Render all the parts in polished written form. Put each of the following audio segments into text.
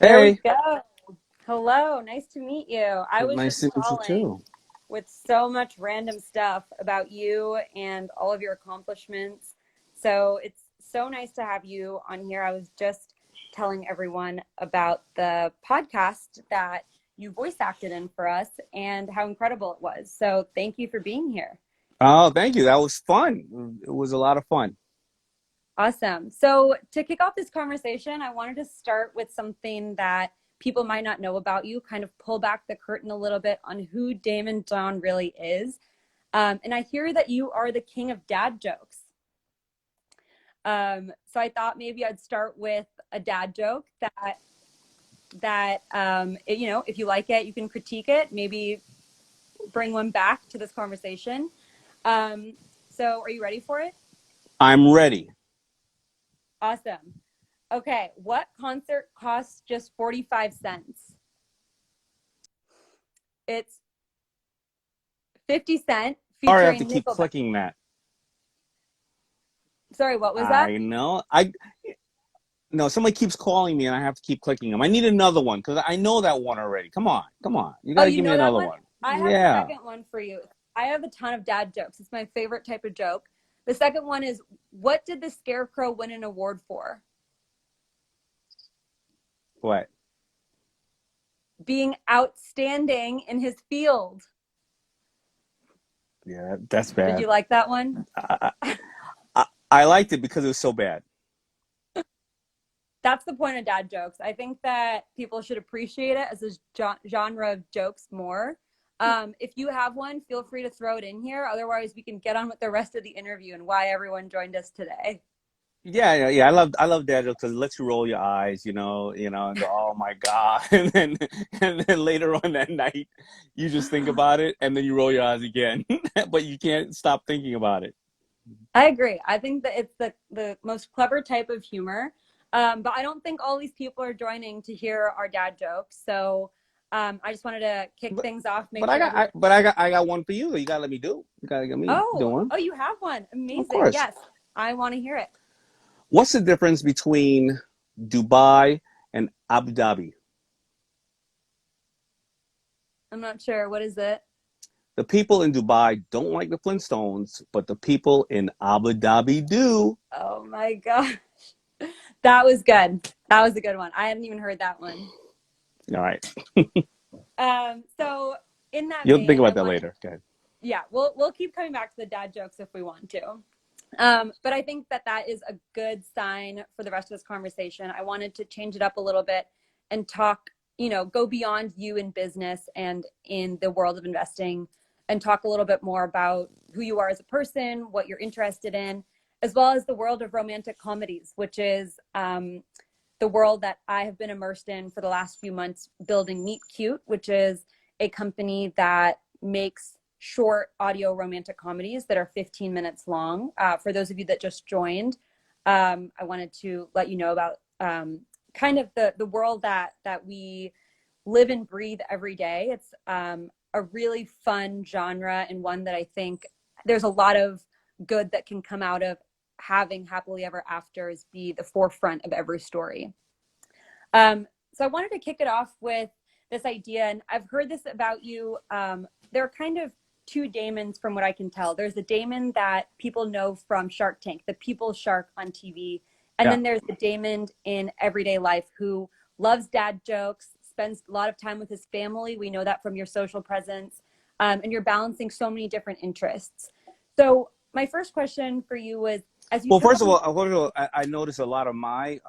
There we Hey, go. Hello, nice to meet you. I was nice just to meet you calling too. with so much random stuff about you and all of your accomplishments. So it's so nice to have you on here. I was just telling everyone about the podcast that you voice acted in for us and how incredible it was. So thank you for being here. Oh, thank you. That was fun. It was a lot of fun. Awesome. So, to kick off this conversation, I wanted to start with something that people might not know about you, kind of pull back the curtain a little bit on who Daymond John really is. And I hear that you are the king of dad jokes. So I thought maybe I'd start with a dad joke that if you like it, you can critique it. Maybe bring one back to this conversation. So, are you ready for it? I'm ready. Awesome. Okay, what concert costs just 45 cents? It's 50 Cent Sorry, I have to featuring keep Nickelback. clicking that. Sorry, what was that? I know. I no. Somebody keeps calling me, and I have to keep clicking them. I need another one because I know that one already. Come on, come on. You got Oh, to you give me know that another one? one. I have a Yeah. second one for you. I have a ton of dad jokes. It's my favorite type of joke. The second one is, what did the Scarecrow win an award for? What? Being outstanding in his field. Yeah, that's Did bad. you like that one? I, I liked it because it was so bad. That's the point of dad jokes. I think that people should appreciate it as a genre of jokes more. If you have one, feel free to throw it in here. Otherwise, we can get on with the rest of the interview and why everyone joined us today. Yeah. I love dad jokes because it lets you roll your eyes, and go, oh my god, and then later on that night, you just think about it, and then you roll your eyes again, but you can't stop thinking about it. I agree. I think that it's the most clever type of humor. But I don't think all these people are joining to hear our dad jokes. So I just wanted to kick But things off, but make I sure got everyone. I got one for you. You gotta let me do. You gotta get me Oh, doing. oh, you have one. Of Amazing. course. Yes, I want to hear it. What's the difference between Dubai and Abu Dhabi? I'm not sure. What is it? The people in Dubai don't like the Flintstones, but the people in Abu Dhabi do. Oh my God. That was good. That was a good one. I hadn't even heard that one. All right. So in that You'll think vein, I about that wanted, later. Go ahead. yeah, we'll keep coming back to the dad jokes if we want to. But I think that that is a good sign for the rest of this conversation. I wanted to change it up a little bit and talk, go beyond you in business and in the world of investing and talk a little bit more about who you are as a person, what you're interested in, as well as the world of romantic comedies, which is the world that I have been immersed in for the last few months building Meet Cute, which is a company that makes short audio romantic comedies that are 15 minutes long. For those of you that just joined, I wanted to let you know about kind of the world that we live and breathe every day. It's a really fun genre and one that I think there's a lot of good that can come out of having happily ever afters be the forefront of every story. So I wanted to kick it off with this idea, and I've heard this about you. There are kind of two Daymons from what I can tell. There's the Damon that people know from Shark Tank, the people shark on TV. And Yeah. then there's the Damon in everyday life who loves dad jokes, spends a lot of time with his family. We know that from your social presence. And you're balancing so many different interests. So my first question for you was, as you Well, took first of on, all, I noticed a lot of my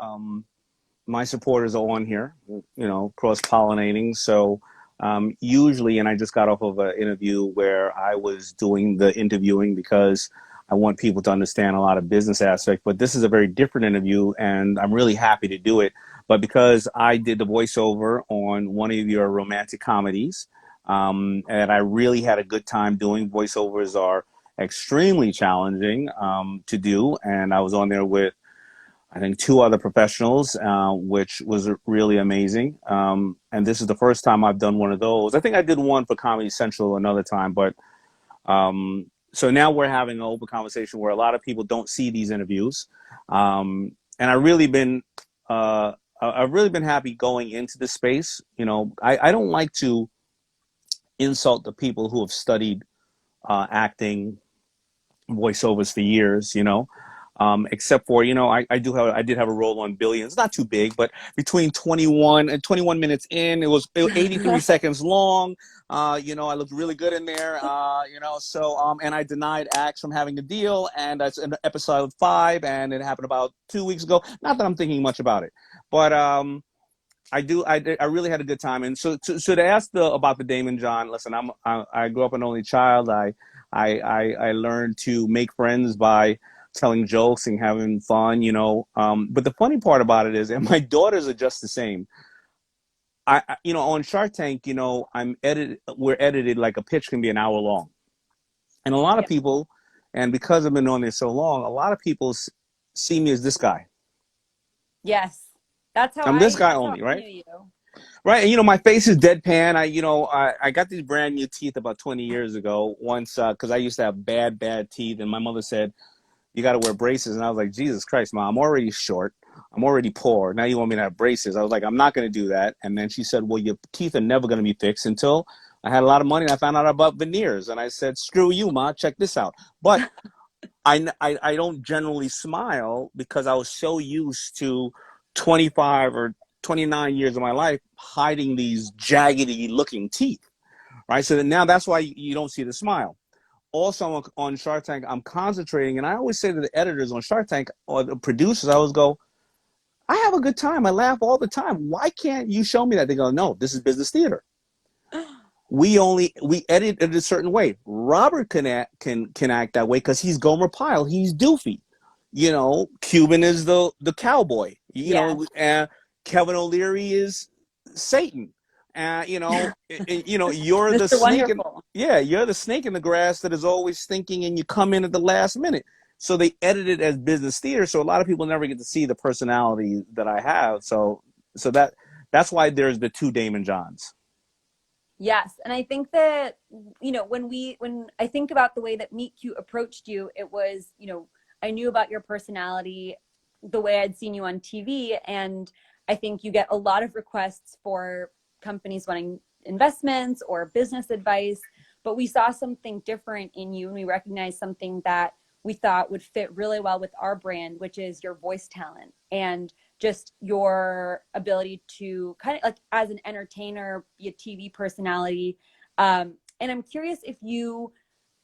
supporters are on here, cross pollinating. So usually, and I just got off of an interview where I was doing the interviewing because I want people to understand a lot of business aspects. But this is a very different interview, and I'm really happy to do it. But because I did the voiceover on one of your romantic comedies, and I really had a good time doing voiceovers are extremely challenging to do, and I was on there with I think two other professionals, which was really amazing. And this is the first time I've done one of those. I think I did one for Comedy Central another time, but so now we're having an open conversation where a lot of people don't see these interviews. And I really been I've really been happy going into the space. You know, I don't like to insult the people who have studied acting, voiceovers for years, you know. Except for, you know, I did have a role on Billions, not too big, but between 21 minutes in, it was 83 seconds long. You know, I looked really good in there. You know, so and I denied Axe from having a deal, and that's in episode 5, and it happened about 2 weeks ago. Not that I'm thinking much about it, but I really had a good time. And so to ask about the Daymond John, listen, I grew up an only child. I learned to make friends by telling jokes and having fun, you know. But the funny part about it is, and my daughters are just the same. You know, on Shark Tank, you know, we're edited like a pitch can be an hour long, and a lot of Yeah. people, and because I've been on there so long, a lot of people see me as this guy. Yes. That's how I'm this guy that's how only, I right? knew you. Right, and you know, my face is deadpan. I got these brand new teeth about 20 years ago. Once, because I used to have bad teeth, and my mother said you got to wear braces, and I was like, Jesus Christ, Mom, I'm already short, I'm already poor. Now you want me to have braces? I was like, I'm not going to do that. And then she said, well, your teeth are never going to be fixed until I had a lot of money and I found out about veneers, and I said, screw you, Ma, check this out. But I don't generally smile because I was so used to 25 or 29 years of my life hiding these jaggedy looking teeth, right? So now that's why you don't see the smile. Also on Shark Tank, I'm concentrating, and I always say to the editors on Shark Tank or the producers, I always go, I have a good time. I laugh all the time. Why can't you show me that? They go, no, this is business theater. We edit it a certain way. Robert can act that way because he's Gomer Pyle. He's doofy. You know, Cuban is the cowboy. You Yes. know, Kevin O'Leary is Satan. You know, you're the Mr. snake. Wonderful. Yeah, you're the snake in the grass that is always thinking, and you come in at the last minute. So they edit it as business theater. So a lot of people never get to see the personality that I have. So that's why there's the two Daymond Johns. Yes, and I think that when I think about the way that Meet Cute approached you, it was, I knew about your personality, the way I'd seen you on TV, and I think you get a lot of requests for companies wanting investments or business advice, but we saw something different in you, and we recognized something that we thought would fit really well with our brand, which is your voice talent and just your ability to kind of like as an entertainer, be a TV personality. And I'm curious if you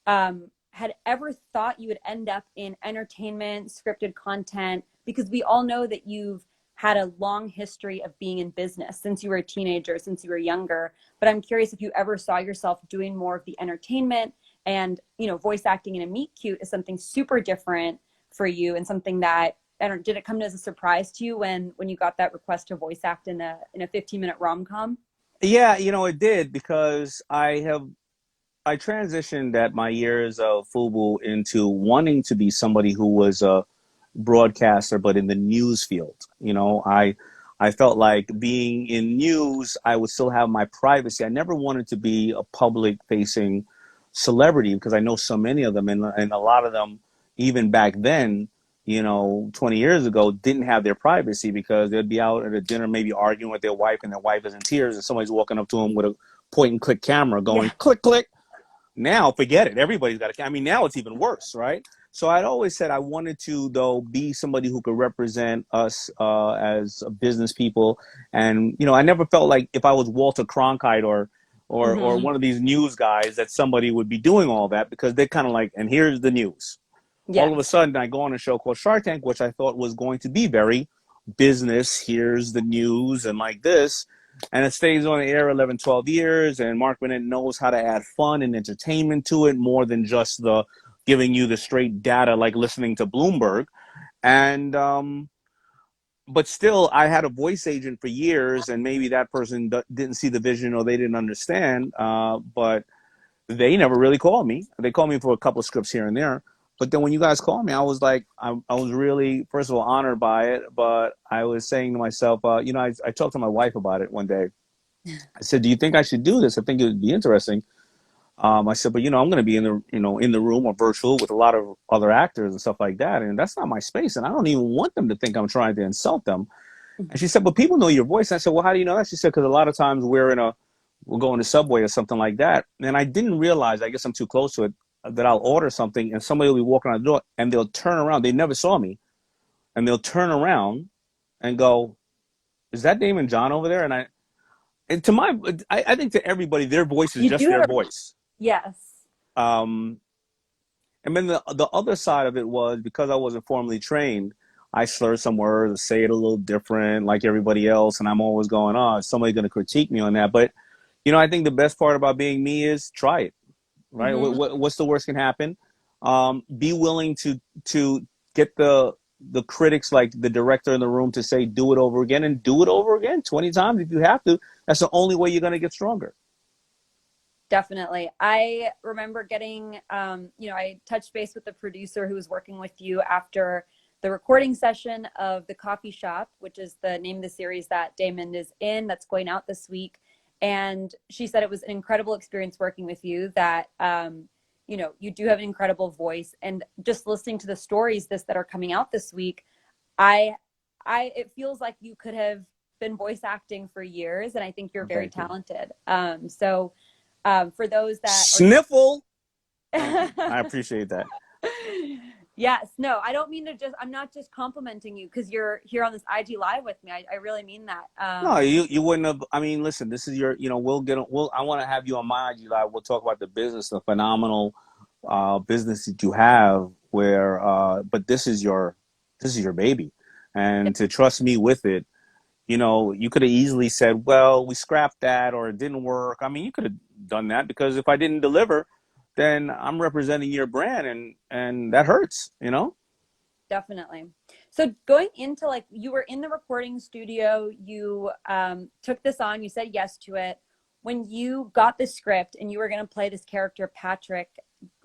had ever thought you would end up in entertainment, scripted content, because we all know that you've had a long history of being in business since you were a teenager, since you were younger. But I'm curious if you ever saw yourself doing more of the entertainment and, voice acting in a meet cute is something super different for you and something that did it come as a surprise to you when you got that request to voice act in a 15-minute rom-com? Yeah, it did because I transitioned at my years of FUBU into wanting to be somebody who was a broadcaster, but in the news field. I felt like being in news, I would still have my privacy. I never wanted to be a public facing celebrity because I know so many of them, and a lot of them, even back then, 20 years ago, didn't have their privacy because they'd be out at a dinner, maybe arguing with their wife, and their wife is in tears, and somebody's walking up to them with a point and click camera going, Yeah. click, click. Now, forget it. Everybody's got a camera. I mean, now it's even worse, right? So I'd always said I wanted to, though, be somebody who could represent us as business people. And, I never felt like if I was Walter Cronkite or Hmm. one of these news guys that somebody would be doing all that because they're kind of like, and here's the news. All of a Yes. sudden, I go on a show called Shark Tank, which I thought was going to be very business. Here's the news and like this. And it stays on the air 11, 12 years. And Mark Burnett knows how to add fun and entertainment to it more than just the giving you the straight data like listening to Bloomberg. And, but still, I had a voice agent for years, and maybe that person didn't see the vision or they didn't understand. But they never really called me. They called me for a couple of scripts here and there. But then when you guys called me, I was like, I was really, first of all, honored by it. But I was saying to myself, I talked to my wife about it one day. I said, do you think I should do this? I think it would be interesting. I said, but I'm going to be in the room or virtual with a lot of other actors and stuff like that. And that's not my space. And I don't even want them to think I'm trying to insult them. And she said, but people know your voice. And I said, well, how do you know that? She said, because a lot of times we'll go in the subway or something like that. And I didn't realize, I guess I'm too close to it, that I'll order something and somebody will be walking out the door and they'll turn around. They never saw me. And they'll turn around and go, is that Daymond John over there? And to I think to everybody, their voice is You just do their have voice. yes. Um, and then the other side of it was, because I wasn't formally trained, I slur some words, say it a little different like everybody else. And I'm always going, oh, is somebody going to critique me on that? But, I think the best part about being me is try it, right? Mm-hmm. What's the worst can happen? Be willing to get the critics, like the director in the room, to say, do it over again, and do it over again 20 times if you have to. That's the only way you're going to get stronger. Definitely. I remember getting, I touched base with the producer who was working with you after the recording session of The Coffee Shop, which is the name of the series that Damon is in, that's going out this week. And she said it was an incredible experience working with you, that, you do have an incredible voice. And just listening to the stories that are coming out this week, it feels like you could have been voice acting for years. And I think you're very talented. For those that sniffle, thank you. I appreciate that. Yes, no, I don't mean to I'm not just complimenting you because you're here on this IG live with me. I really mean that. No, you wouldn't have. I mean, listen, this is your, I want to have you on my IG live. We'll talk about the business, the phenomenal business that you have, but this is your baby, and to trust me with it. You could have easily said, well, we scrapped that, or it didn't work. I mean, you could have done that, because if I didn't deliver, then I'm representing your brand, and that hurts, Definitely. So going into, like, you were in the recording studio, you took this on, you said yes to it. When you got the script and you were going to play this character, Patrick,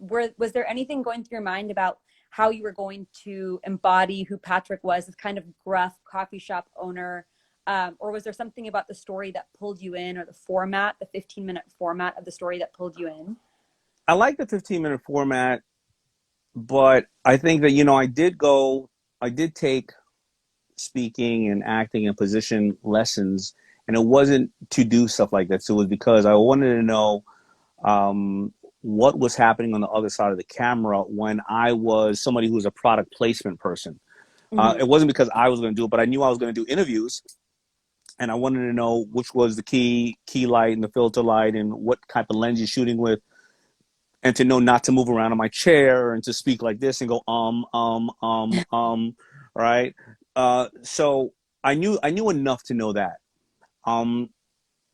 was there anything going through your mind about how you were going to embody who Patrick was, this kind of gruff coffee shop owner? Or was there something about the story that pulled you in, or the format, the 15-minute format of the story that pulled you in? I like the 15-minute format, but I think that, I did take speaking and acting and position lessons, and it wasn't to do stuff like that. So it was because I wanted to know what was happening on the other side of the camera when I was somebody who was a product placement person. Mm-hmm. It wasn't because I was going to do it, but I knew I was going to do interviews. And I wanted to know which was the key light and the filter light, and what type of lens you're shooting with, and to know not to move around in my chair and to speak like this and go right. So I knew enough to know that.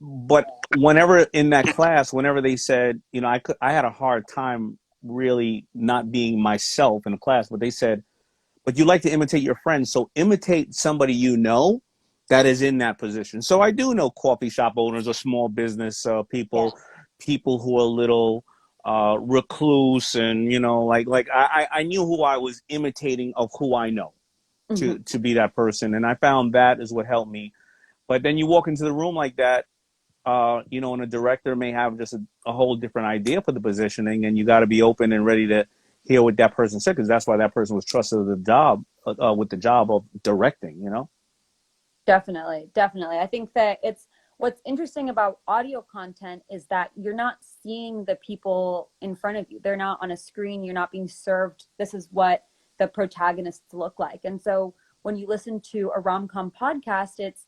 But whenever in that class, whenever they said, I had a hard time really not being myself in the class, but they said, but you like to imitate your friends, so imitate somebody that is in that position. So I do know coffee shop owners or small business people, people who are a little recluse, and I knew who I was imitating of who I know, Mm-hmm. to be that person, and I found that is what helped me. But then you walk into the room like that, and a director may have just a whole different idea for the positioning, and you got to be open and ready to hear what that person said, because that's why that person was trusted with the job of directing. Definitely. I think that what's interesting about audio content is that you're not seeing the people in front of you. They're not on a screen. You're not being served, this is what the protagonists look like. And so when you listen to a rom-com podcast, it's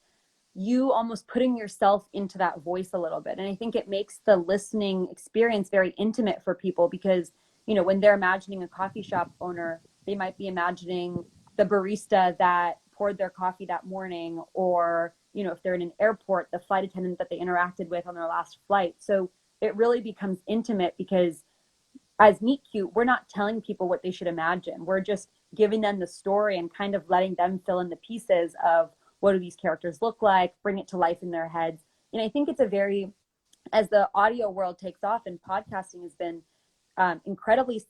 you almost putting yourself into that voice a little bit. And I think it makes the listening experience very intimate for people, because, when they're imagining a coffee shop owner, they might be imagining the barista that poured their coffee that morning, or, if they're in an airport, the flight attendant that they interacted with on their last flight. So it really becomes intimate, because as Meet Cute, we're not telling people what they should imagine. We're just giving them the story and kind of letting them fill in the pieces of what do these characters look like, bring it to life in their heads. And I think it's as the audio world takes off and podcasting has been incredibly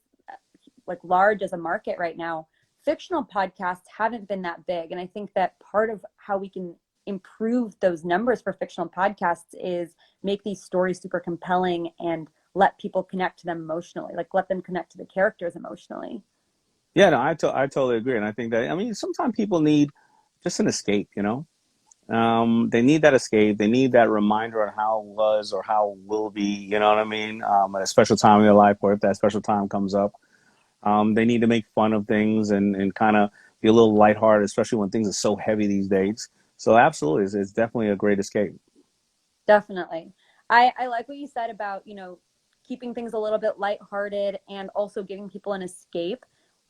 large as a market right now, fictional podcasts haven't been that big. And I think that part of how we can improve those numbers for fictional podcasts is make these stories super compelling and let people connect to them emotionally, let them connect to the characters emotionally. Yeah, no, I totally agree. And I think that, sometimes people need just an escape, They need that escape. They need that reminder on how it was or how it will be. You know what I mean? At a special time in their life, or if that special time comes up, they need to make fun of things and kind of be a little lighthearted, especially when things are so heavy these days. So absolutely, it's definitely a great escape. Definitely. I like what you said about, keeping things a little bit lighthearted and also giving people an escape.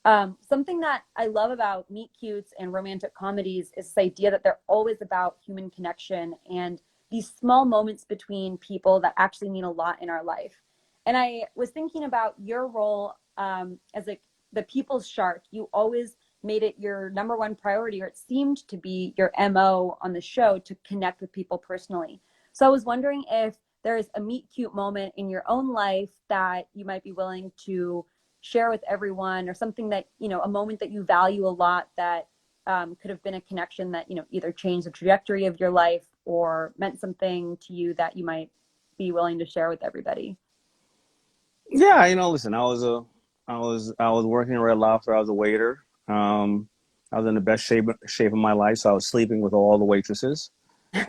Something that I love about meet cutes and romantic comedies is this idea that they're always about human connection and these small moments between people that actually mean a lot in our life. And I was thinking about your role as like the people's shark. You always made it your number one priority, or it seemed to be your MO on the show, to connect with people personally. So I was wondering if there is a meet cute moment in your own life that you might be willing to share with everyone, or something that, a moment that you value a lot that could have been a connection that, either changed the trajectory of your life or meant something to you that you might be willing to share with everybody. Yeah, listen, I was working at Red Lobster. I was a waiter. I was in the best shape of my life, so I was sleeping with all the waitresses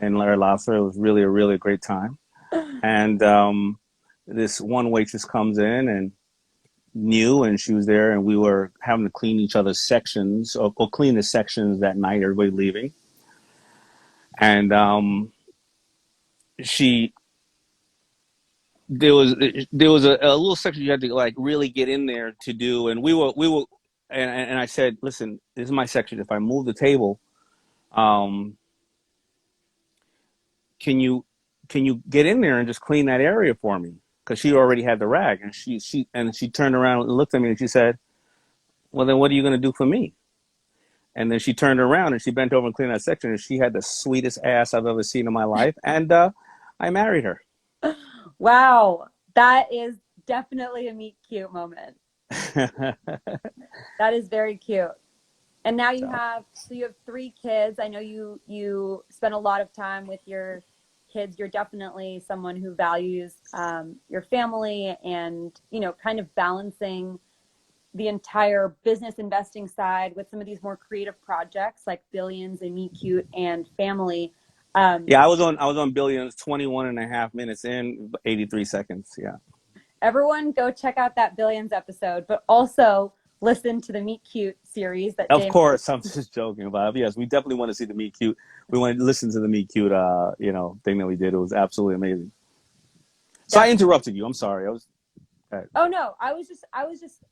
in Red Lobster. It was really a really great time. And this one waitress comes in and new, and she was there, and we were having to clean each other's sections, or clean the sections that night, everybody leaving. And she there was a little section you had to like really get in there to do, and we were and I said, listen, this is my section. If I move the table, um can you get in there and just clean that area for me? Because she already had the rag, and she turned around and looked at me, and she said, well, then what are you going to do for me? And then she turned around and she bent over and cleaned that section, and she had the sweetest ass I've ever seen in my life. And I married her. Wow, that is definitely a meet cute moment. That is very cute. And now you So, have, so you have three kids. I know you spend a lot of time with your kids. You're definitely someone who values your family, and kind of balancing the entire business investing side with some of these more creative projects like Billions and Meet Cute and Family. yeah, I was on Billions, 21 and a half minutes in, 83 seconds. Yeah. Everyone go check out that Billions episode, but also listen to the Meet Cute series that Of Damon. course, I'm just joking about it. Yes, we definitely want to see the Meet Cute. We want to listen to the Meet Cute, thing that we did. It was absolutely amazing. So I Definitely. interrupted you. I'm sorry. I was. Oh no, I was just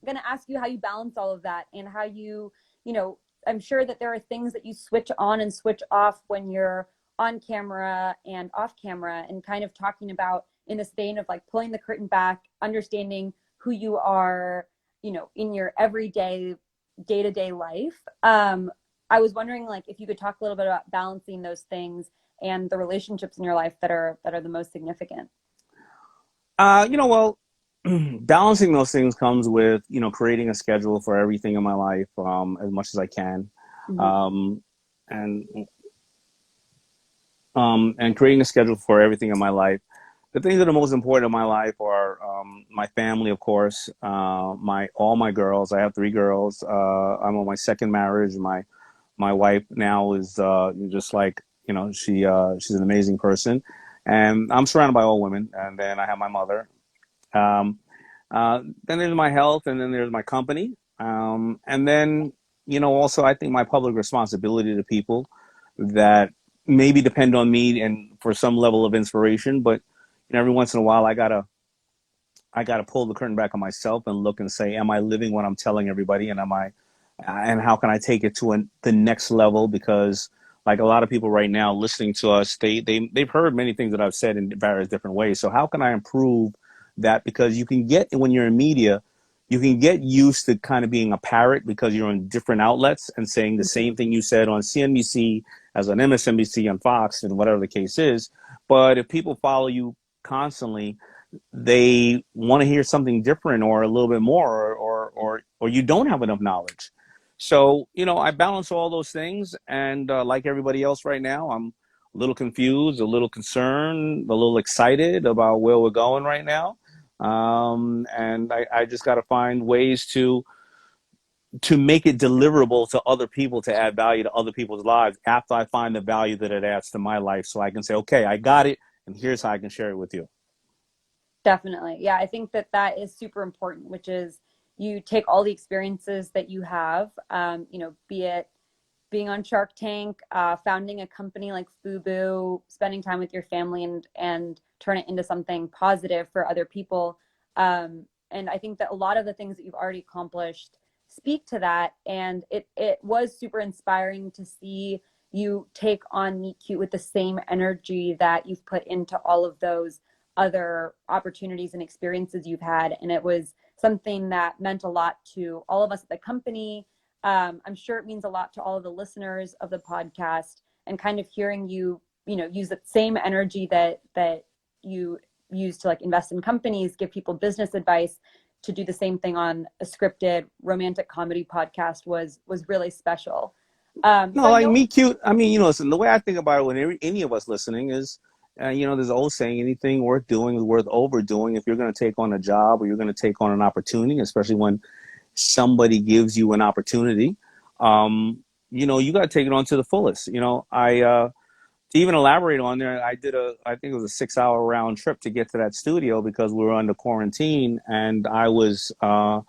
gonna ask you how you balance all of that, and how you know, I'm sure that there are things that you switch on and switch off when you're on camera and off camera, and kind of talking about in this vein of like pulling the curtain back, understanding who you are, in your everyday day-to-day life. I was wondering, like, if you could talk a little bit about balancing those things and the relationships in your life that are the most significant. Well, balancing those things comes with, creating a schedule for everything in my life, as much as I can. Mhm. Um, and and creating a schedule for everything in my life. The things that are most important in my life are my family, of course. My all my girls. I have three girls. I'm on my second marriage. My wife now is just like, she's an amazing person, and I'm surrounded by all women. And then I have my mother. Um, then there's my health, and then there's my company, and then also I think my public responsibility to people that maybe depend on me and for some level of inspiration. But every once in a while, I gotta pull the curtain back on myself and look and say, am I living what I'm telling everybody, and how can I take it to the next level? Because like a lot of people right now listening to us, they've heard many things that I've said in various different ways. So how can I improve that? Because you can get, when you're in media, you can get used to kind of being a parrot because you're on different outlets and saying the same thing you said on CNBC as on MSNBC, on Fox, and whatever the case is. But if people follow you constantly, they want to hear something different or a little bit more, or you don't have enough knowledge. So I balance all those things, and like everybody else right now, I'm a little confused, a little concerned, a little excited about where we're going right now. And I just got to find ways to to make it deliverable to other people, to add value to other people's lives after I find the value that it adds to my life, so I can say, okay, I got it, and here's how I can share it with you. Definitely. Yeah, I think that that is super important, which is you take all the experiences that you have, be it being on Shark Tank, founding a company like FUBU, spending time with your family and turn it into something positive for other people. And I think that a lot of the things that you've already accomplished speak to that. And it was super inspiring to see you take on Meet Cute with the same energy that you've put into all of those other opportunities and experiences you've had. And it was something that meant a lot to all of us at the company. I'm sure it means a lot to all of the listeners of the podcast, and kind of hearing you, use the same energy that you use to like invest in companies, give people business advice, to do the same thing on a scripted romantic comedy podcast was really special. No, like Meet Cute. I mean, listen, the way I think about it, when any of us listening is, there's an old saying, anything worth doing is worth overdoing. If you're going to take on a job or you're going to take on an opportunity, especially when somebody gives you an opportunity, you got to take it on to the fullest. To even elaborate on there, I think it was a 6-hour round trip to get to that studio because we were under quarantine, and I was out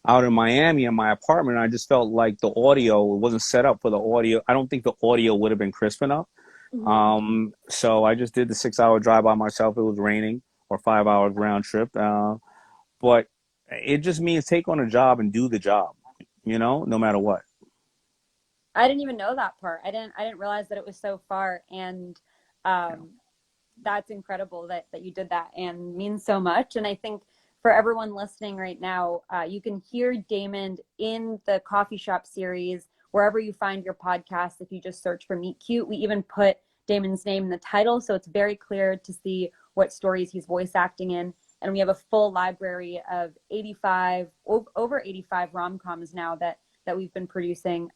in Miami in my apartment. And I just felt like the audio wasn't set up for the audio. I don't think the audio would have been crisp enough. Mm-hmm. So I just did the 6-hour drive by myself. It was raining, or 5 hours round trip. But it just means take on a job and do the job, no matter what. I didn't even know that part. I didn't realize that it was so far. And that's incredible that you did that, and means so much. And I think for everyone listening right now, you can hear Daymond in the coffee shop series, wherever you find your podcast. If you just search for Meet Cute, we even put Daymond's name in the title, so it's very clear to see what stories he's voice acting in. And we have a full library of over 85 rom-coms now that we've been producing.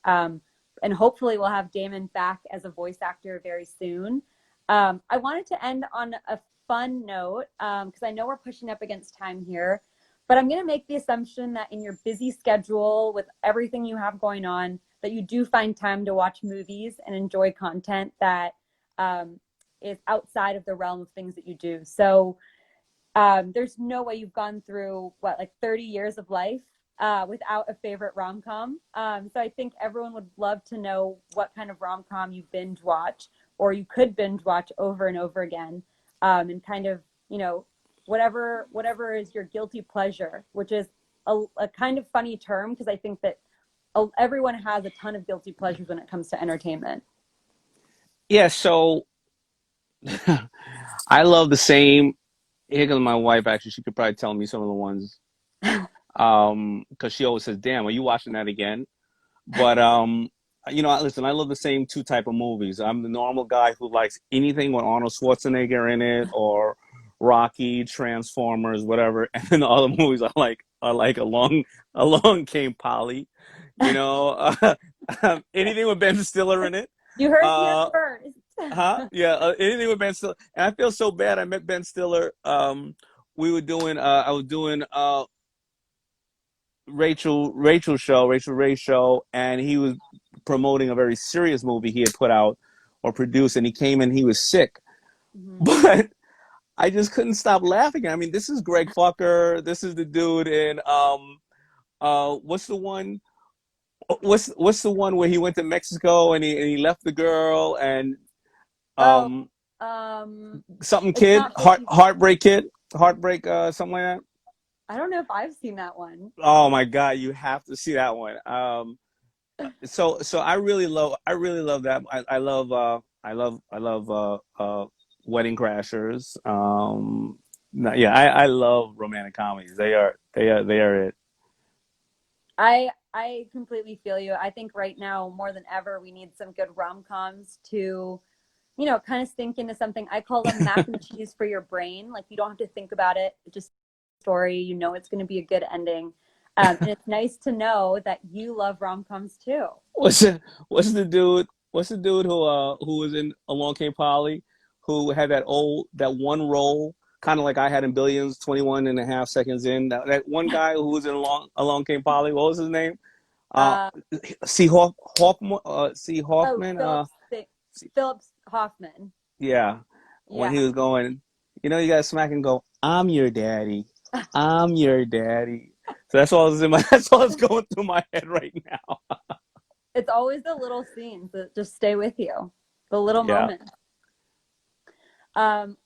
And hopefully we'll have Damon back as a voice actor very soon. I wanted to end on a fun note, because I know we're pushing up against time here, but I'm going to make the assumption that in your busy schedule with everything you have going on, that you do find time to watch movies and enjoy content that is outside of the realm of things that you do. So there's no way you've gone through 30 years of life without a favorite rom-com. So I think everyone would love to know what kind of rom-com you binge watch, or you could binge watch over and over again, and kind of, whatever is your guilty pleasure, which is a kind of funny term, because I think that everyone has a ton of guilty pleasures when it comes to entertainment. Yeah, so I love the same. Here comes my wife, actually. She could probably tell me some of the ones. Because she always says, "Damn, are you watching that again?" But listen, I love the same two type of movies. I'm the normal guy who likes anything with Arnold Schwarzenegger in it, or Rocky, Transformers, whatever. And then the other movies I like Along Came Polly, anything with Ben Stiller in it. You heard it here first. Anything with Ben Stiller. And I feel so bad. I met Ben Stiller. I was doing Rachel Ray's show, and he was promoting a very serious movie he had put out or produced, and he came in, he was sick. Mm-hmm. But I just couldn't stop laughing. I mean, this is Greg Fucker. This is the dude in what's the one where he went to Mexico and he left the girl, and something kid, Heartbreak Kid, something like that. I don't know if I've seen that one. Oh my God, you have to see that one. So I really love that. I love Wedding Crashers. I love romantic comedies. They are it. I completely feel you. I think right now more than ever we need some good rom-coms to, kind of sink into something. I call them mac and cheese for your brain. Like, you don't have to think about it. It's just story, it's going to be a good ending, and it's nice to know that you love rom-coms too. What's the dude who was in Along Came Polly, who had that one role, kind of like I had in Billions, 21 and a half seconds in, that one guy who was in Along Came Polly, what was his name? Uh, C. Oh, Hoffman. Phillips Hoffman. Yeah, when Yeah. he was going, you know, you got to smack and go, "I'm your daddy. I'm your daddy." So that's all that's in my. That's all that's going through my head right now. It's always the little scenes that just stay with you, the little Yeah. moments.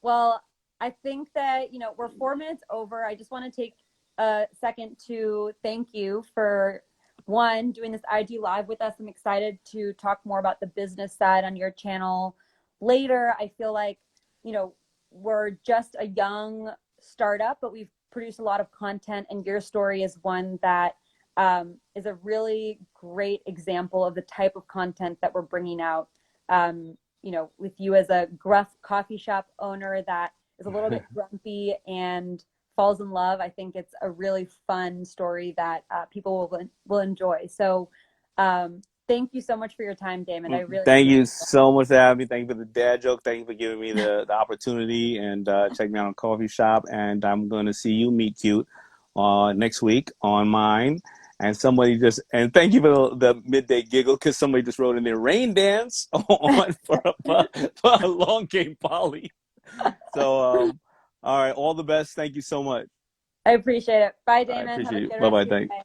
Well, I think that, you know, we're 4 minutes over. I just want to take a second to thank you for one, doing this IG live with us. I'm excited to talk more about the business side on your channel later. I feel like, you know, we're just a young startup, but we've produced a lot of content, and your story is one that is a really great example of the type of content that we're bringing out. You know, with you as a gruff coffee shop owner that is a little bit grumpy and falls in love. I think it's a really fun story that people will enjoy. So thank you so much for your time, Damon. I really Thank you appreciate so much for having me. Thank you for the dad joke. Thank you for giving me the opportunity and check me out on Coffee Shop. And I'm going to see you, Meet Cute, next week on mine. And somebody just, and thank you for the midday giggle, because somebody just wrote in there, rain dance on for a long game poly. So, all right, all the best. Thank you so much. I appreciate it. Bye, I Damon. Have a appreciate good it. rest Bye-bye. of your Thanks. day.